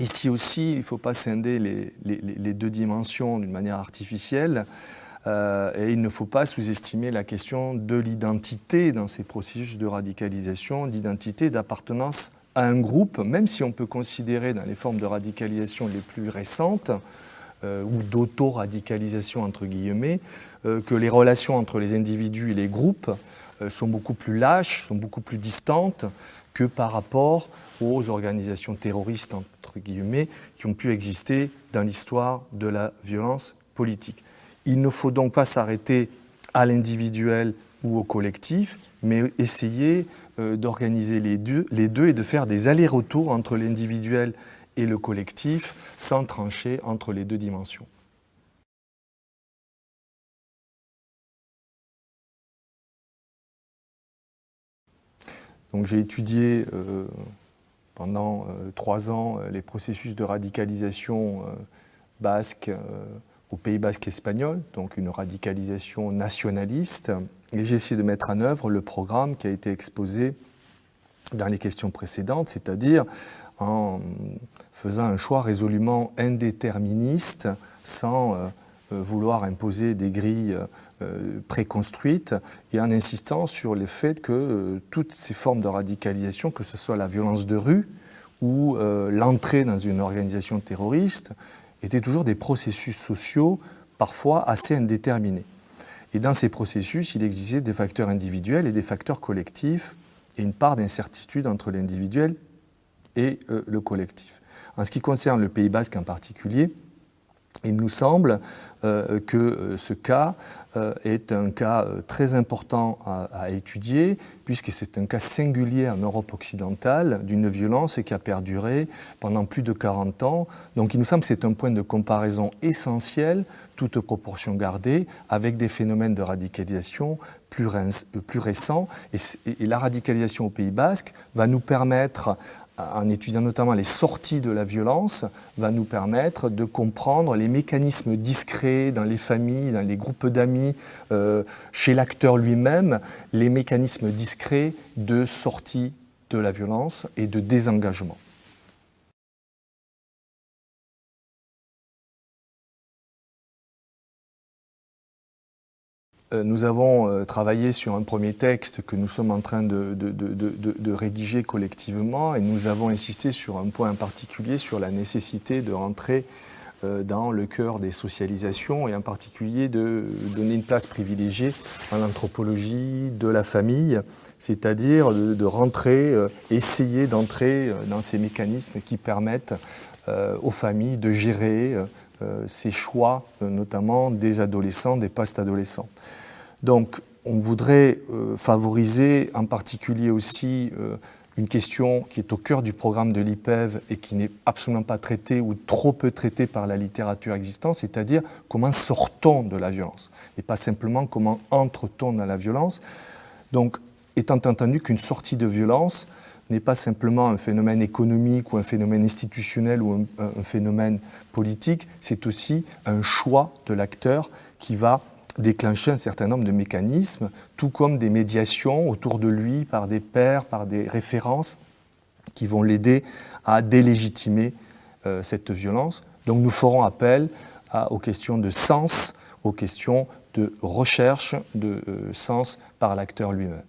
Ici aussi, il ne faut pas scinder les deux dimensions d'une manière artificielle. Et il ne faut pas sous-estimer la question de l'identité dans ces processus de radicalisation, d'identité, d'appartenance à un groupe, même si on peut considérer dans les formes de radicalisation les plus récentes, ou d'auto-radicalisation entre guillemets, que les relations entre les individus et les groupes sont beaucoup plus lâches, sont beaucoup plus distantes que par rapport aux organisations terroristes, entre guillemets, qui ont pu exister dans l'histoire de la violence politique. Il ne faut donc pas s'arrêter à l'individuel ou au collectif, mais essayer d'organiser les deux et de faire des allers-retours entre l'individuel et le collectif sans trancher entre les deux dimensions. Donc j'ai étudié pendant 3 ans les processus de radicalisation basque au Pays basque espagnol, donc une radicalisation nationaliste, et j'ai essayé de mettre en œuvre le programme qui a été exposé dans les questions précédentes, c'est-à-dire en faisant un choix résolument indéterministe, sans vouloir imposer des grilles préconstruites, et en insistant sur le fait que toutes ces formes de radicalisation, que ce soit la violence de rue ou l'entrée dans une organisation terroriste, étaient toujours des processus sociaux parfois assez indéterminés. Et dans ces processus, il existait des facteurs individuels et des facteurs collectifs, et une part d'incertitude entre l'individuel et le collectif. En ce qui concerne le Pays basque en particulier, il nous semble que ce cas est un cas très important à étudier, puisque c'est un cas singulier en Europe occidentale d'une violence qui a perduré pendant plus de 40 ans. Donc il nous semble que c'est un point de comparaison essentiel, toute proportion gardée, avec des phénomènes de radicalisation plus récents. Et la radicalisation au Pays basque va nous permettre, en étudiant notamment les sorties de la violence, va nous permettre de comprendre les mécanismes discrets dans les familles, dans les groupes d'amis, chez l'acteur lui-même, les mécanismes discrets de sortie de la violence et de désengagement. Nous avons travaillé sur un premier texte que nous sommes en train de rédiger collectivement, et nous avons insisté sur un point en particulier, sur la nécessité de rentrer dans le cœur des socialisations, et en particulier de donner une place privilégiée à l'anthropologie de la famille, c'est-à-dire de rentrer, essayer d'entrer dans ces mécanismes qui permettent aux familles de gérer ces choix, notamment des adolescents, des post-adolescents. Donc, on voudrait favoriser en particulier aussi une question qui est au cœur du programme de l'IPEV et qui n'est absolument pas traitée ou trop peu traitée par la littérature existante, c'est-à-dire comment sort-on de la violence et pas simplement comment entre-t-on dans la violence. Donc, étant entendu qu'une sortie de violence n'est pas simplement un phénomène économique ou un phénomène institutionnel ou un phénomène politique, c'est aussi un choix de l'acteur qui va déclencher un certain nombre de mécanismes, tout comme des médiations autour de lui par des pairs, par des références qui vont l'aider à délégitimer cette violence. Donc nous ferons appel aux questions de sens, aux questions de recherche de sens par l'acteur lui-même.